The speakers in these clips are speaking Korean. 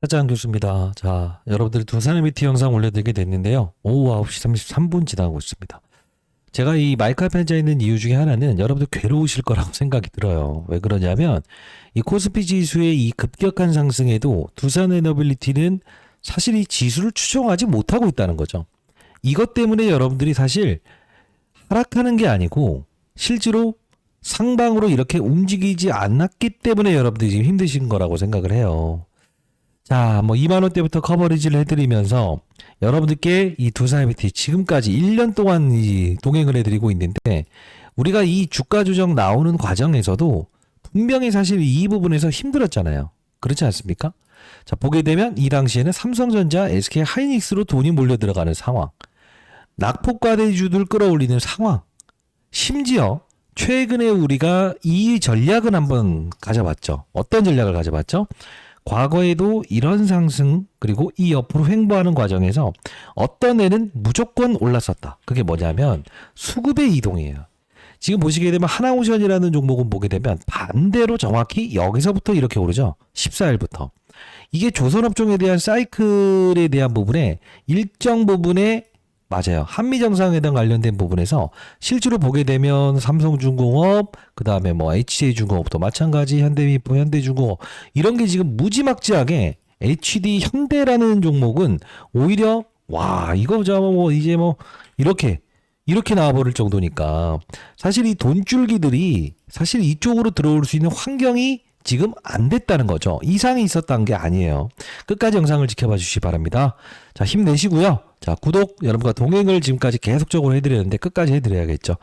차장 교수입니다. 자, 여러분들이 두산 MBT 영상 올려드리게 됐는데요. 오후 9시 33분 지나고 있습니다. 제가 이 마이크 앞에 앉아 있는 이유 중에 하나는 여러분들 괴로우실 거라고 생각이 들어요. 왜 그러냐면 이 코스피 지수의 이 급격한 상승에도 두산 에너빌리티는 사실 이 지수를 추종하지 못하고 있다는 거죠. 이것 때문에 여러분들이 사실 하락하는 게 아니고 실제로 상방으로 이렇게 움직이지 않았기 때문에 여러분들이 지금 힘드신 거라고 생각을 해요. 자, 뭐 2만 원대부터 커버리지를 해드리면서 여러분들께 이 두산 MBT 지금까지 1년 동안 이 동행을 해드리고 있는데 우리가 이 주가 조정 나오는 과정에서도 분명히 사실 이 부분에서 힘들었잖아요. 그렇지 않습니까? 자, 보게 되면 이 당시에는 삼성전자, SK 하이닉스로 돈이 몰려 들어가는 상황, 낙폭과대주들 끌어올리는 상황, 심지어 최근에 우리가 이 전략은 한번 가져봤죠. 어떤 전략을 가져봤죠? 과거에도 이런 상승 그리고 이 옆으로 횡보하는 과정에서 어떤 애는 무조건 올랐었다. 그게 뭐냐면 수급의 이동이에요. 지금 보시게 되면 하나오션이라는 종목은 보게 되면 반대로 정확히 여기서부터 이렇게 오르죠. 14일부터. 이게 조선업종에 대한 사이클에 대한 부분에 일정 부분에 맞아요. 한미정상회담 관련된 부분에서 실제로 보게 되면 삼성중공업, 그 다음에 뭐 HJ중공업도 마찬가지, 현대미포, 현대중공업 이런 게 지금 무지막지하게 HD 현대라는 종목은 오히려 와 이거 뭐 이제 뭐 이렇게 나와버릴 정도니까 사실 이 돈줄기들이 사실 이쪽으로 들어올 수 있는 환경이 지금 안 됐다는 거죠. 이상이 있었던 게 아니에요. 끝까지 영상을 지켜봐 주시기 바랍니다. 자, 힘내시고요. 자, 구독 여러분과 동행을 지금까지 계속적으로 해드렸는데 끝까지 해드려야겠죠.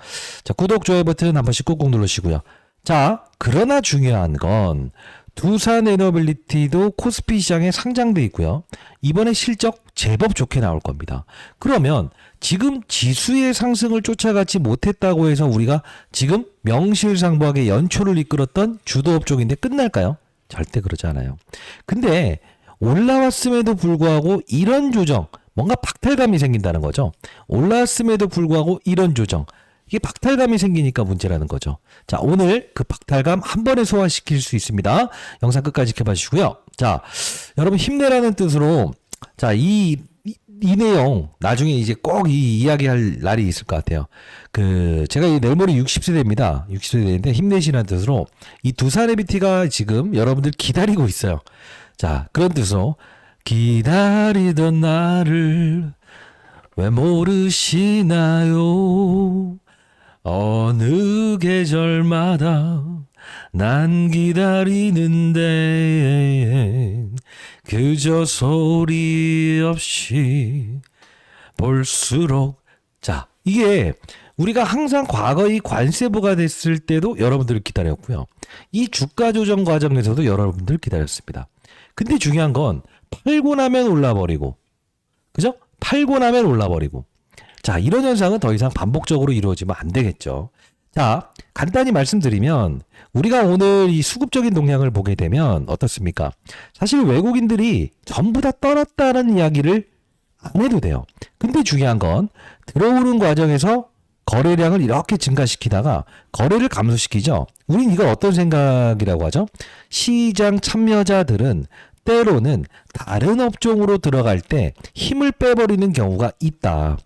자, 구독, 좋아요 버튼 한 번씩 꾹꾹 누르시고요. 자, 그러나 중요한 건 두산 에너빌리티도 코스피 시장에 상장돼 있고요. 이번에 실적 제법 좋게 나올 겁니다. 그러면 지금 지수의 상승을 쫓아가지 못했다고 해서 우리가 지금 명실상부하게 연초를 이끌었던 주도업종인데 끝날까요? 절대 그러지 않아요. 근데 올라왔음에도 불구하고 이런 조정, 뭔가 박탈감이 생긴다는 거죠. 올라왔음에도 불구하고 이런 조정, 이게 박탈감이 생기니까 문제라는 거죠. 자, 오늘 그 박탈감 한 번에 소화시킬 수 있습니다. 영상 끝까지 지켜봐 주시고요. 자, 여러분 힘내라는 뜻으로 자, 이 내용 나중에 이제 꼭 이 이야기할 날이 있을 것 같아요. 제가 이 내일모레 60세대입니다. 60세대인데 힘내시라는 뜻으로 이 두산 MBT가 지금 여러분들 기다리고 있어요. 자, 그런 뜻으로 기다리던 나를 왜 모르시나요? 어느 계절마다 난 기다리는데 그저 소리 없이 볼수록 자, 이게 우리가 항상 과거의 관세부가 됐을 때도 여러분들을 기다렸고요. 이 주가 조정 과정에서도 여러분들 기다렸습니다. 근데 중요한 건 팔고 나면 올라버리고 그죠? 팔고 나면 올라버리고 자, 이런 현상은 더 이상 반복적으로 이루어지면 안 되겠죠. 자, 간단히 말씀드리면 우리가 오늘 이 수급적인 동향을 보게 되면 어떻습니까? 사실 외국인들이 전부 다 떠났다는 이야기를 안 해도 돼요. 근데 중요한 건 들어오는 과정에서 거래량을 이렇게 증가시키다가 거래를 감소시키죠. 우린 이걸 어떤 생각이라고 하죠? 시장 참여자들은 때로는 다른 업종으로 들어갈 때 힘을 빼버리는 경우가 있다.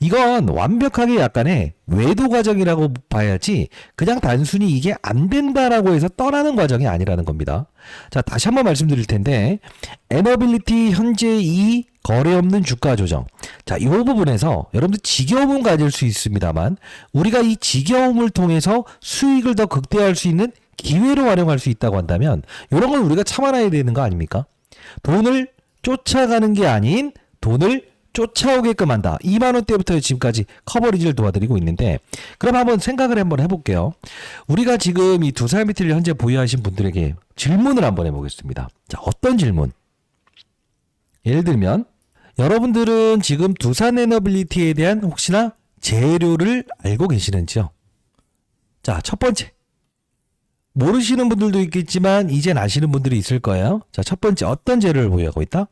이건 완벽하게 약간의 외도 과정이라고 봐야지 그냥 단순히 이게 안 된다라고 해서 떠나는 과정이 아니라는 겁니다. 자, 다시 한번 말씀드릴 텐데 에너빌리티 현재 이 거래 없는 주가 조정. 자, 이 부분에서 여러분들 지겨움은 가질 수 있습니다만 우리가 이 지겨움을 통해서 수익을 더 극대화할 수 있는 기회로 활용할 수 있다고 한다면 이런 걸 우리가 참아놔야 되는 거 아닙니까? 돈을 쫓아가는 게 아닌 돈을 쫓아오게끔 한다. 2만 원대부터 지금까지 커버리지를 도와드리고 있는데 그럼 한번 생각을 한번 해볼게요. 우리가 지금 이 두산 MBT를 현재 보유하신 분들에게 질문을 한번 해보겠습니다. 자, 어떤 질문? 예를 들면 여러분들은 지금 두산 에너빌리티에 대한 혹시나 재료를 알고 계시는지요? 자, 첫 번째. 모르시는 분들도 있겠지만 이젠 아시는 분들이 있을 거예요. 자, 첫 번째 어떤 재료를 보유하고 있다?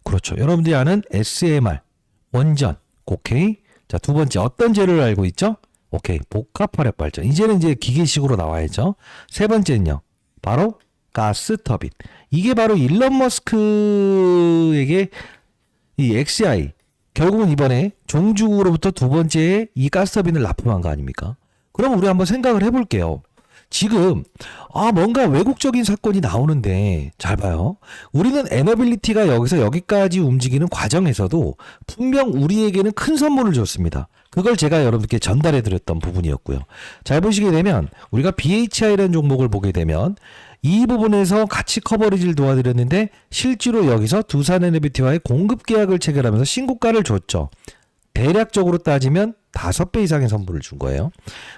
그렇죠. 여러분들이 아는 SMR, 원전, 오케이. 자, 두 번째 어떤 재료를 알고 있죠? 오케이. 복합화력 발전. 이제는 이제 기계식으로 나와야죠. 세 번째는요. 바로 가스 터빈. 이게 바로 일론 머스크에게 이 XI 결국은 이번에 종주국으로부터 두 번째 이 가스터빈을 납품한 거 아닙니까? 그럼 우리 한번 생각을 해볼게요. 지금 뭔가 왜곡적인 사건이 나오는데 잘 봐요. 우리는 에너빌리티가 여기서 여기까지 움직이는 과정에서도 분명 우리에게는 큰 선물을 줬습니다. 그걸 제가 여러분께 전달해 드렸던 부분이었고요. 잘 보시게 되면 우리가 BHI라는 종목을 보게 되면 이 부분에서 같이 커버리지를 도와드렸는데 실제로 여기서 두산에너비티와의 공급 계약을 체결하면서 신고가를 줬죠. 대략적으로 따지면 5배 이상의 선물을 준 거예요.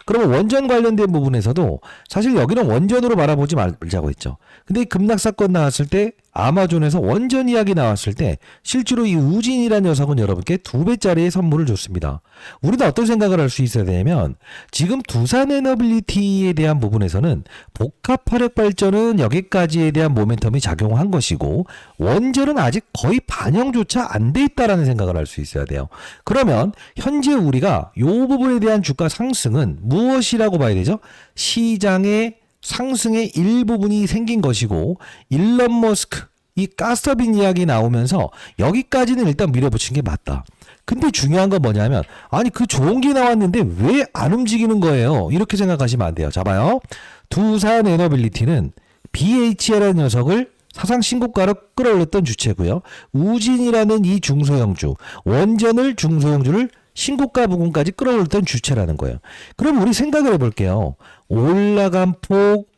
그러면 원전 관련된 부분에서도 사실 여기는 원전으로 바라보지 말자고 했죠. 근데 이 급락 사건 나왔을 때 아마존에서 원전 이야기 나왔을 때 실제로 이 우진이라는 녀석은 여러분께 2배짜리의 선물을 줬습니다. 우리는 어떤 생각을 할 수 있어야 되냐면 지금 두산에너빌리티에 대한 부분에서는 복합화력 발전은 여기까지에 대한 모멘텀이 작용한 것이고 원전은 아직 거의 반영조차 안 돼 있다라는 생각을 할 수 있어야 돼요. 그러면 현재 우리가 이 부분에 대한 주가 상승은 무엇이라고 봐야 되죠? 시장의 상승의 일부분이 생긴 것이고 일론 머스크 이 가스터빈 이야기 나오면서 여기까지는 일단 밀어붙인 게 맞다. 근데 중요한 건 뭐냐면 아니 그 좋은 게 나왔는데 왜 안 움직이는 거예요? 이렇게 생각하시면 안 돼요. 자 봐요. 두산에너빌리티는 BH라는 녀석을 사상 신고가로 끌어올렸던 주체고요. 우진이라는 이 중소형주, 원전을 중소형주를 신고가 부분까지 끌어올렸던 주체라는 거예요. 그럼 우리 생각을 해볼게요. 올라간 폭,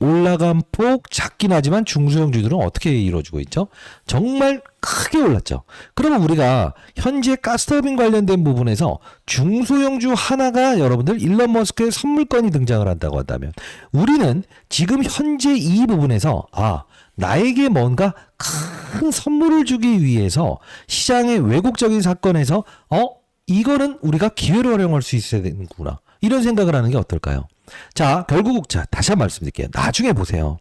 작긴 하지만 중소형주들은 어떻게 이루어지고 있죠? 정말 크게 올랐죠. 그러면 우리가 현재 가스터빈 관련된 부분에서 중소형주 하나가 여러분들 일론 머스크의 선물권이 등장을 한다고 한다면 우리는 지금 현재 이 부분에서 나에게 뭔가 큰 선물을 주기 위해서 시장의 왜곡적인 사건에서 이거는 우리가 기회로 활용할 수 있어야 되는구나. 이런 생각을 하는 게 어떨까요? 자, 결국 다시 한번 말씀드릴게요. 나중에 보세요.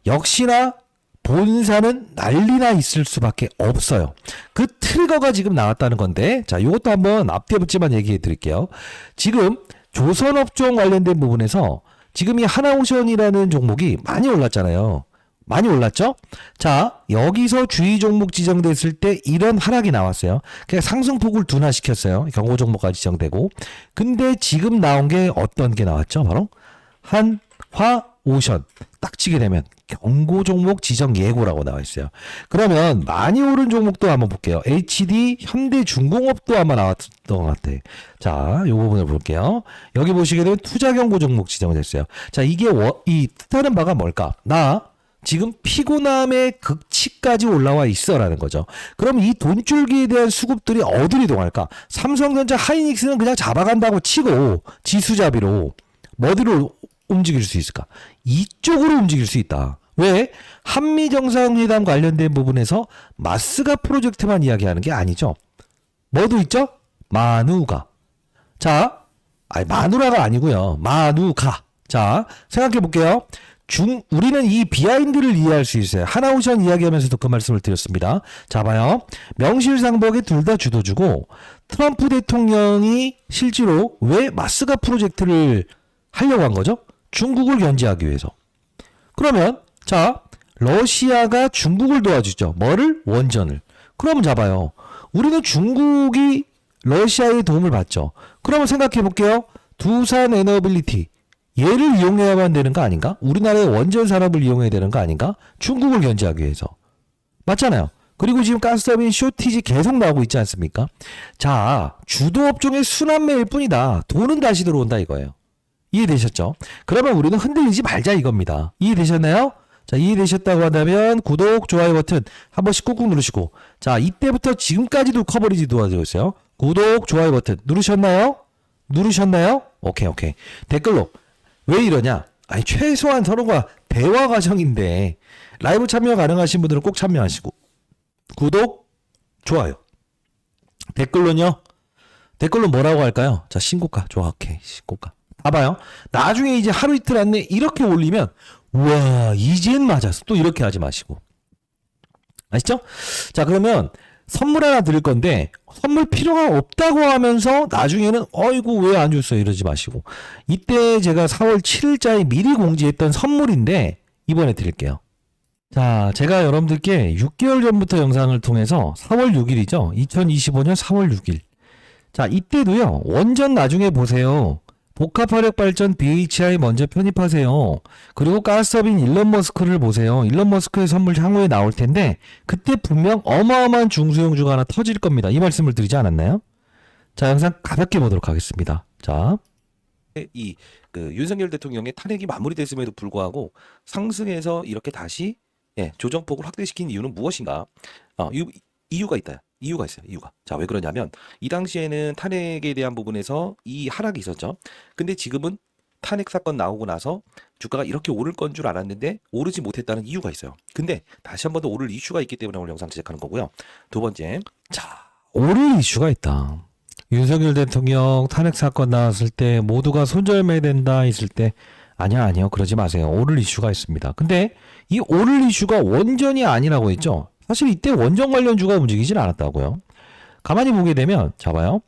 역시나 본사는 난리나 있을 수밖에 없어요. 그 트리거가 지금 나왔다는 건데, 자, 이것도 한번 앞뒤에 붙지만 얘기해 드릴게요. 지금 조선업종 관련된 부분에서 지금 이 하나오션이라는 종목이 많이 올랐잖아요. 많이 올랐죠? 자, 여기서 주의 종목 지정됐을 때 이런 하락이 나왔어요. 그냥 상승폭을 둔화시켰어요. 경고 종목까지 지정되고. 근데 지금 나온 게 어떤 게 나왔죠? 바로 한화오션. 딱 치게 되면 경고 종목 지정 예고라고 나와 있어요. 그러면 많이 오른 종목도 한번 볼게요. HD, 현대중공업도 아마 나왔던 것 같아. 자, 이 부분을 볼게요. 여기 보시게 되면 투자 경고 종목 지정됐어요. 자, 이게 이 뜻하는 바가 뭘까? 지금 피곤함의 극치까지 올라와 있어라는 거죠. 그럼 이 돈줄기에 대한 수급들이 어디로 이동할까? 삼성전자 하이닉스는 그냥 잡아간다고 치고 지수잡이로 어디로 움직일 수 있을까? 이쪽으로 움직일 수 있다. 왜? 한미정상회담 관련된 부분에서 마스가 프로젝트만 이야기하는 게 아니죠. 뭐도 있죠? 마누가. 자, 마누라가 아니고요. 마누가. 자, 생각해 볼게요. 우리는 이 비하인드를 이해할 수 있어요. 하나오션 이야기하면서도 그 말씀을 드렸습니다. 자, 봐요. 명실상부하게 둘 다 주도주고 트럼프 대통령이 실제로 왜 마스가 프로젝트를 하려고 한 거죠? 중국을 견제하기 위해서. 그러면 자, 러시아가 중국을 도와주죠. 뭐를? 원전을. 그러면 잡아요. 우리는 중국이 러시아의 도움을 받죠. 그러면 생각해 볼게요. 두산에너빌리티. 얘를 이용해야만 되는 거 아닌가? 우리나라의 원전 산업을 이용해야 되는 거 아닌가? 중국을 견제하기 위해서. 맞잖아요. 그리고 지금 가스터빈 쇼티지 계속 나오고 있지 않습니까? 자, 주도업종의 순환매일 뿐이다. 돈은 다시 들어온다 이거예요. 이해되셨죠? 그러면 우리는 흔들리지 말자 이겁니다. 이해되셨나요? 자, 이해되셨다고 한다면 구독, 좋아요 버튼 한 번씩 꾹꾹 누르시고, 자, 이때부터 지금까지도 커버리지 도와주고 있어요. 구독, 좋아요 버튼 누르셨나요? 누르셨나요? 오케이. 댓글로 왜 이러냐? 최소한 서로가 대화 과정인데 라이브 참여 가능하신 분들은 꼭 참여하시고 구독, 좋아요. 댓글로는요. 댓글로 뭐라고 할까요? 자, 신고가. 좋아, 오케이. 신고가. 봐봐요. 나중에 이제 하루 이틀 안에 이렇게 올리면 우와, 이젠 맞았어. 또 이렇게 하지 마시고. 아시죠? 자, 그러면 선물 하나 드릴 건데 선물 필요가 없다고 하면서 나중에는 어이구 왜 안 줬어요 이러지 마시고, 이때 제가 4월 7일자에 미리 공지했던 선물인데 이번에 드릴게요. 자, 제가 여러분들께 6개월 전부터 영상을 통해서 4월 6일이죠. 2025년 4월 6일. 자, 이때도요. 원전 나중에 보세요. 복합화력 발전 BHI 먼저 편입하세요. 그리고 가스터빈 일론 머스크를 보세요. 일론 머스크의 선물 향후에 나올 텐데 그때 분명 어마어마한 중수용주가 하나 터질 겁니다. 이 말씀을 드리지 않았나요? 자, 영상 가볍게 보도록 하겠습니다. 자, 윤석열 대통령의 탄핵이 마무리됐음에도 불구하고 상승해서 이렇게 다시 조정폭을 확대시킨 이유는 무엇인가? 이유가 있다. 이유가 있어요. 이유가. 자, 왜 그러냐면 이 당시에는 탄핵에 대한 부분에서 이 하락이 있었죠. 근데 지금은 탄핵 사건 나오고 나서 주가가 이렇게 오를 건 줄 알았는데 오르지 못했다는 이유가 있어요. 근데 다시 한 번 더 오를 이슈가 있기 때문에 오늘 영상 제작하는 거고요. 두 번째, 자, 오를 이슈가 있다. 윤석열 대통령 탄핵 사건 나왔을 때 모두가 손절매된다 했을 때 아니요 그러지 마세요. 오를 이슈가 있습니다. 근데 이 오를 이슈가 원전이 아니라고 했죠. 사실 이때 원전 관련주가 움직이진 않았다고요. 가만히 보게 되면 잡아요.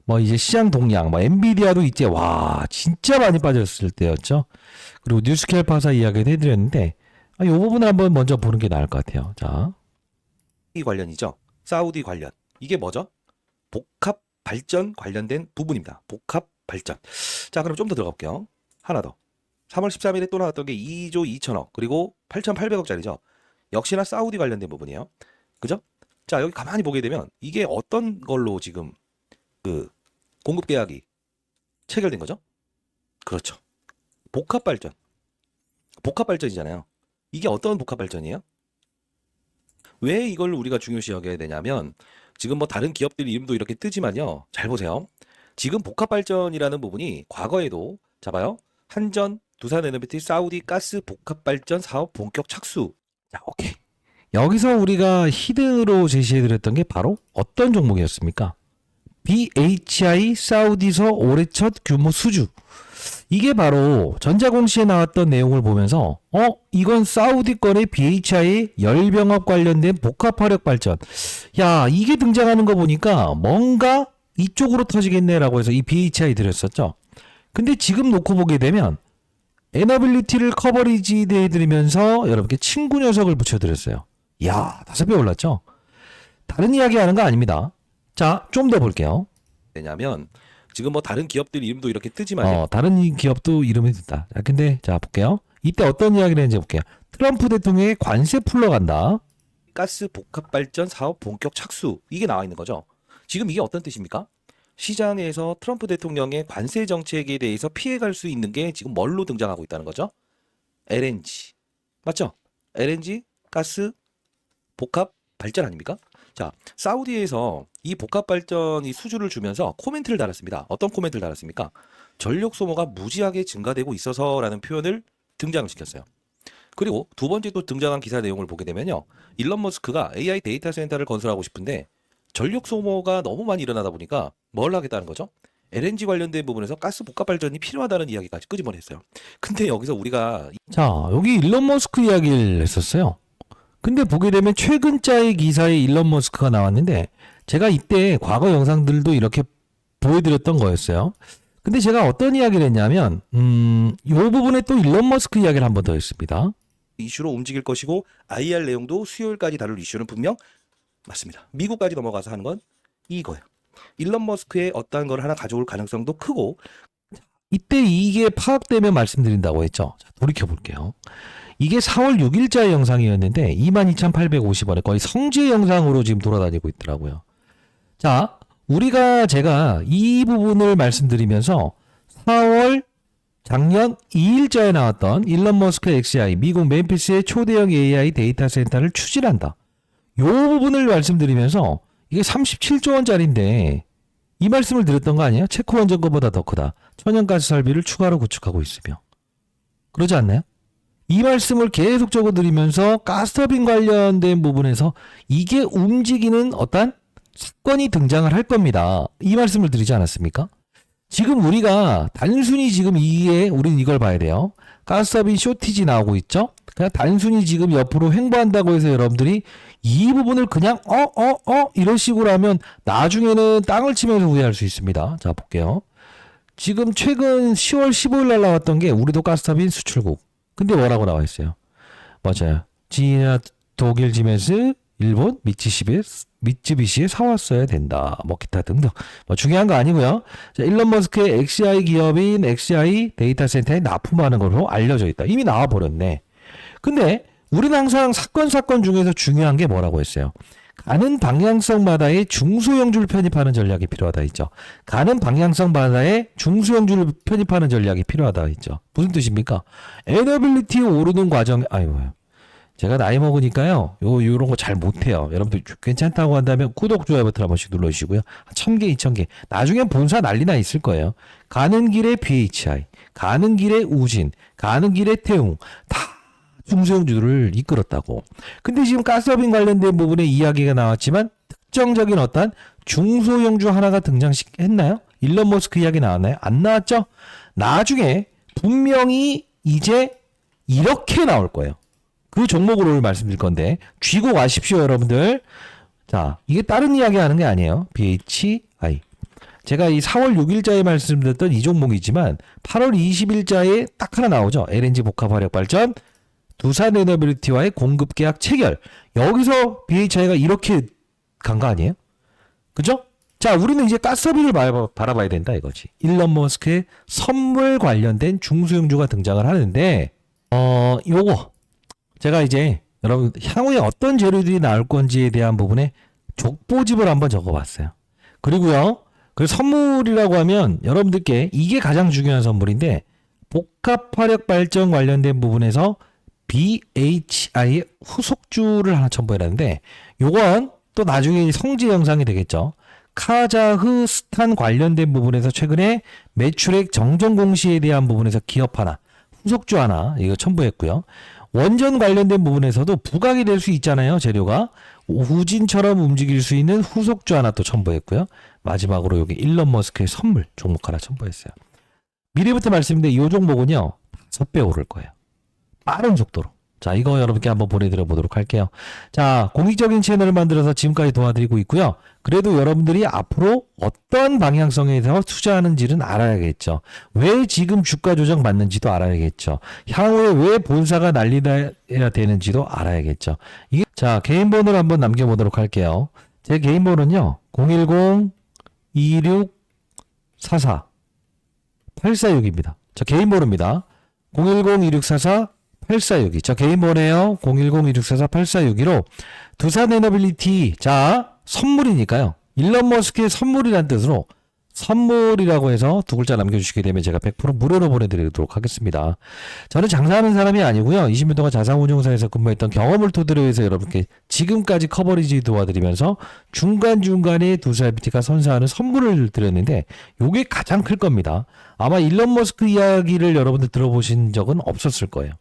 뭐 이제 시장 동향, 뭐 엔비디아도 이제 와 진짜 많이 빠졌을 때였죠. 그리고 뉴스캘파사 이야기도 해드렸는데 이 부분을 한번 먼저 보는 게 나을 것 같아요. 자, 이 관련이죠. 사우디 관련. 이게 뭐죠? 복합 발전 관련된 부분입니다. 복합 발전. 자, 그럼 좀 더 들어가 볼게요. 하나 더. 3월 13일에 또 나왔던 게 2조 2천억 그리고 8,800억짜리죠. 역시나 사우디 관련된 부분이에요. 그죠? 자, 여기 가만히 보게 되면 이게 어떤 걸로 지금 그 공급 계약이 체결된 거죠? 그렇죠. 복합 발전. 복합 발전이잖아요. 이게 어떤 복합 발전이에요? 왜 이걸 우리가 중요시 여겨야 되냐면 지금 뭐 다른 기업들 이름도 이렇게 뜨지만요. 잘 보세요. 지금 복합 발전이라는 부분이 과거에도 잡아요. 한전, 두산에너비티, 사우디 가스 복합 발전 사업 본격 착수. 자, 오케이. 여기서 우리가 히든으로 제시해드렸던 게 바로 어떤 종목이었습니까? BHI 사우디서 올해 첫 규모 수주. 이게 바로 전자공시에 나왔던 내용을 보면서 이건 사우디 건의 BHI 열병합 관련된 복합화력 발전. 야, 이게 등장하는 거 보니까 뭔가 이쪽으로 터지겠네라고 해서 이 BHI 드렸었죠. 근데 지금 놓고 보게 되면 에너빌리티를 커버리지 해드리면서 여러분께 친구 녀석을 붙여드렸어요. 야, 5배 올랐죠? 다른 이야기 하는 거 아닙니다. 자, 좀 더 볼게요. 왜냐면 지금 뭐 다른 기업들 이름도 이렇게 뜨지만 다른 기업도 이름이 든다. 자, 근데 자, 볼게요. 이때 어떤 이야기를 했는지 볼게요. 트럼프 대통령의 관세 풀러 간다. 가스 복합 발전 사업 본격 착수. 이게 나와 있는 거죠. 지금 이게 어떤 뜻입니까? 시장에서 트럼프 대통령의 관세 정책에 대해서 피해갈 수 있는 게 지금 뭘로 등장하고 있다는 거죠? LNG. 맞죠? LNG 가스 복합 발전 아닙니까? 자, 사우디에서 이 복합 발전이 수주를 주면서 코멘트를 달았습니다. 어떤 코멘트를 달았습니까? 전력 소모가 무지하게 증가되고 있어서라는 표현을 등장을 시켰어요. 그리고 두 번째 또 등장한 기사 내용을 보게 되면요. 일론 머스크가 AI 데이터 센터를 건설하고 싶은데 전력 소모가 너무 많이 일어나다 보니까 뭘 하겠다는 거죠? LNG 관련된 부분에서 가스 복합 발전이 필요하다는 이야기까지 끄집어냈어요. 근데 여기서 우리가 자, 여기 일론 머스크 이야기를 했었어요. 근데 보게 되면 최근자의 기사에 일론 머스크가 나왔는데 제가 이때 과거 영상들도 이렇게 보여드렸던 거였어요. 근데 제가 어떤 이야기를 했냐면 이 부분에 또 일론 머스크 이야기를 한 번 더 했습니다. 이슈로 움직일 것이고 IR 내용도 수요일까지 다룰 이슈는 분명 맞습니다. 미국까지 넘어가서 하는 건 이거예요. 일론 머스크의 어떠한 걸 하나 가져올 가능성도 크고 이때 이게 파악되면 말씀드린다고 했죠. 자, 돌이켜 볼게요. 이게 4월 6일자의 영상이었는데 22,850원에 거의 성지 영상으로 지금 돌아다니고 있더라고요. 자, 제가 이 부분을 말씀드리면서 4월 작년 2일자에 나왔던 일론 머스크 XI 미국 멤피스의 초대형 AI 데이터 센터를 추진한다. 요 부분을 말씀드리면서 이게 37조 원짜리인데 이 말씀을 드렸던 거 아니에요? 체코 원전거보다 더 크다. 천연가스 설비를 추가로 구축하고 있으며. 그러지 않나요? 이 말씀을 계속적으로 드리면서 가스터빈 관련된 부분에서 이게 움직이는 어떤 사건이 등장을 할 겁니다. 이 말씀을 드리지 않았습니까? 지금 우리가 단순히 지금 우리는 이걸 봐야 돼요. 가스터빈 쇼티지 나오고 있죠? 그냥 단순히 지금 옆으로 횡보한다고 해서 여러분들이 이 부분을 그냥 이런 식으로 하면 나중에는 땅을 치면서 후회할 수 있습니다. 자, 볼게요. 지금 최근 10월 15일 날 나왔던 게 우리도 가스터빈 수출국. 근데 뭐라고 나와 있어요? 맞아요. 지나 독일 지메스, 일본 미쯔비시에 사왔어야 된다. 뭐 기타 등등. 뭐 중요한 거 아니고요. 자, 일론 머스크의 XI 기업인 XI 데이터 센터에 납품하는 걸로 알려져 있다. 이미 나와 버렸네. 근데 우리는 항상 사건 중에서 중요한 게 뭐라고 했어요? 가는 방향성마다의 중소형주를 편입하는 전략이 필요하다 했죠. 가는 방향성마다의 중소형주를 편입하는 전략이 필요하다 했죠. 무슨 뜻입니까? 에너빌리티 오르는 과정, 아이고, 제가 나이 먹으니까요, 요런 거 잘 못해요. 여러분들 괜찮다고 한다면 구독, 좋아요 버튼 한 번씩 눌러주시고요. 1000개, 2000개. 나중엔 본사 난리나 있을 거예요. 가는 길에 BHI, 가는 길에 우진, 가는 길에 태웅. 다 중소형주들을 이끌었다고. 근데 지금 가스업인 관련된 부분에 이야기가 나왔지만 특정적인 어떤 중소형주 하나가 등장했나요? 일론 머스크 이야기 나왔나요? 안 나왔죠? 나중에 분명히 이제 이렇게 나올 거예요. 그 종목으로 말씀드릴 건데 쥐고 가십시오, 여러분들. 자, 이게 다른 이야기 하는 게 아니에요. BHI. 제가 이 4월 6일자에 말씀드렸던 이 종목이지만 8월 20일자에 딱 하나 나오죠. LNG 복합화력발전 두산 에너빌리티와의 공급 계약 체결. 여기서 BHI가 이렇게 간 거 아니에요? 그죠? 자, 우리는 이제 가스업을 바라봐야 된다 이거지. 일론 머스크의 선물 관련된 중소형주가 등장을 하는데 요거 제가 이제 여러분 향후에 어떤 재료들이 나올 건지에 대한 부분에 족보집을 한번 적어봤어요. 그리고요, 그 선물이라고 하면 여러분들께 이게 가장 중요한 선물인데 복합화력 발전 관련된 부분에서 BHI의 후속주를 하나 첨부해놨는데 요건 또 나중에 성지 영상이 되겠죠. 카자흐스탄 관련된 부분에서 최근에 매출액 정정 공시에 대한 부분에서 기업 하나, 후속주 하나 이거 첨부했고요. 원전 관련된 부분에서도 부각이 될 수 있잖아요. 재료가 우진처럼 움직일 수 있는 후속주 하나 또 첨부했고요. 마지막으로 여기 일론 머스크의 선물 종목 하나 첨부했어요. 미래부터 말씀드린 이 종목은요 5배 오를 거예요. 빠른 속도로. 자, 이거 여러분께 한번 보내드려 보도록 할게요. 자, 공익적인 채널을 만들어서 지금까지 도와드리고 있고요. 그래도 여러분들이 앞으로 어떤 방향성에서 투자하는지는 알아야겠죠. 왜 지금 주가 조정 받는지도 알아야겠죠. 향후에 왜 본사가 난리나야 되는지도 알아야겠죠. 이게 자, 개인 번호를 한번 남겨보도록 할게요. 제 개인 번호는요. 010-2644-846입니다. 저 개인 번호입니다. 010-2644-8462. 저 개인 번호예요. 010-2644-8462로 두산 에너빌리티. 자, 선물이니까요. 일론 머스크의 선물이라는 뜻으로 선물이라고 해서 두 글자 남겨주시게 되면 제가 100% 무료로 보내드리도록 하겠습니다. 저는 장사하는 사람이 아니고요. 20년 동안 자산운용사에서 근무했던 경험을 토대로 해서 여러분께 지금까지 커버리지 도와드리면서 중간중간에 두산 에너빌리티가 선사하는 선물을 드렸는데 이게 가장 클 겁니다. 아마 일론 머스크 이야기를 여러분들 들어보신 적은 없었을 거예요.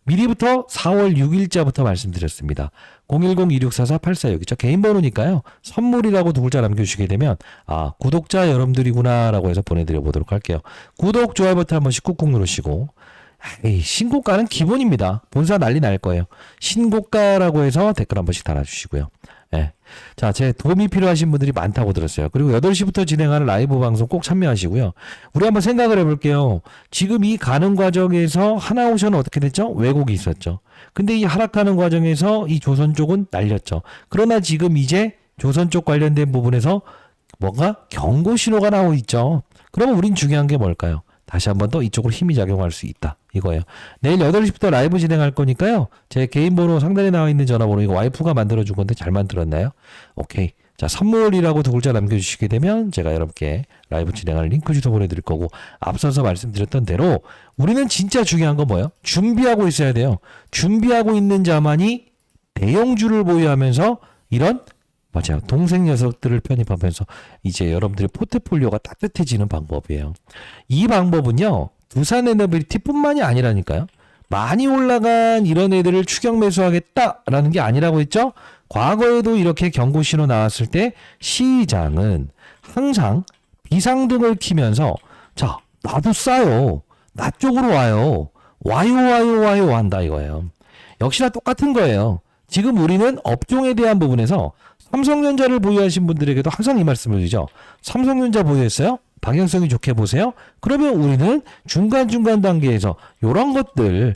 미리부터 4월 6일자부터 말씀드렸습니다. 010-2644-846. 저 개인 번호니까요. 선물이라고 두 글자 남겨주시게 되면 아, 구독자 여러분들이구나 라고 해서 보내드려 보도록 할게요. 구독, 좋아요 버튼 한 번씩 꾹꾹 누르시고 에이, 신고가는 기본입니다. 본사 난리 날 거예요. 신고가라고 해서 댓글 한 번씩 달아주시고요. 예. 자, 제 도움이 필요하신 분들이 많다고 들었어요. 그리고 8시부터 진행하는 라이브 방송 꼭 참여하시고요. 우리 한번 생각을 해볼게요. 지금 이 가는 과정에서 하나오션은 어떻게 됐죠? 왜곡이 있었죠. 근데 이 하락하는 과정에서 이 조선 쪽은 날렸죠. 그러나 지금 이제 조선 쪽 관련된 부분에서 뭔가 경고 신호가 나오고 있죠. 그러면 우린 중요한 게 뭘까요? 다시 한번 더 이쪽으로 힘이 작용할 수 있다. 이거예요. 내일 8시부터 라이브 진행할 거니까요. 제 개인 번호 상단에 나와 있는 전화번호 이거 와이프가 만들어준 건데 잘 만들었나요? 오케이. 자, 선물이라고 두 글자 남겨주시게 되면 제가 여러분께 라이브 진행할 링크 주소 보내드릴 거고 앞서서 말씀드렸던 대로 우리는 진짜 중요한 건 뭐예요? 준비하고 있어야 돼요. 준비하고 있는 자만이 대형주를 보유하면서 이런 맞아요. 동생 녀석들을 편입하면서 이제 여러분들의 포트폴리오가 따뜻해지는 방법이에요. 이 방법은요. 두산 에너빌리티뿐만이 아니라니까요. 많이 올라간 이런 애들을 추격 매수하겠다라는 게 아니라고 했죠. 과거에도 이렇게 경고 신호 나왔을 때 시장은 항상 비상등을 켜면서 자, 나도 싸요. 나 쪽으로 와요. 와요 한다 이거예요. 역시나 똑같은 거예요. 지금 우리는 업종에 대한 부분에서 삼성전자를 보유하신 분들에게도 항상 이 말씀을 드리죠. 삼성전자 보유했어요? 방향성이 좋게 보세요. 그러면 우리는 중간중간 단계에서 요런 것들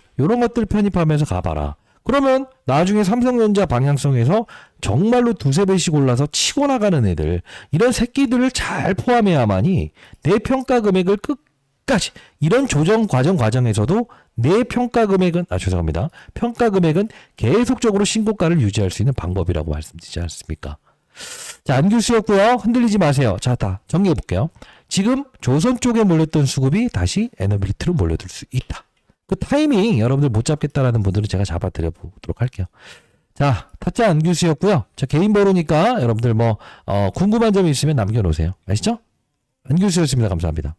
편입하면서 가봐라. 그러면 나중에 삼성전자 방향성에서 정말로 두세 배씩 올라서 치고 나가는 애들, 이런 새끼들을 잘 포함해야만이 내 평가 금액을 끝까지, 이런 조정 과정에서도 내 평가 금액은, 죄송합니다. 평가 금액은 계속적으로 신고가를 유지할 수 있는 방법이라고 말씀드리지 않습니까? 자, 안규수였고요. 흔들리지 마세요. 자, 다 정리해 볼게요. 지금 조선 쪽에 몰렸던 수급이 다시 에너빌리티로 몰려들 수 있다. 그 타이밍 여러분들 못 잡겠다라는 분들은 제가 잡아드려 보도록 할게요. 자, 타짜 안규수였고요. 자, 개인 보루니까 여러분들 궁금한 점이 있으면 남겨놓으세요. 아시죠? 안규수였습니다. 감사합니다.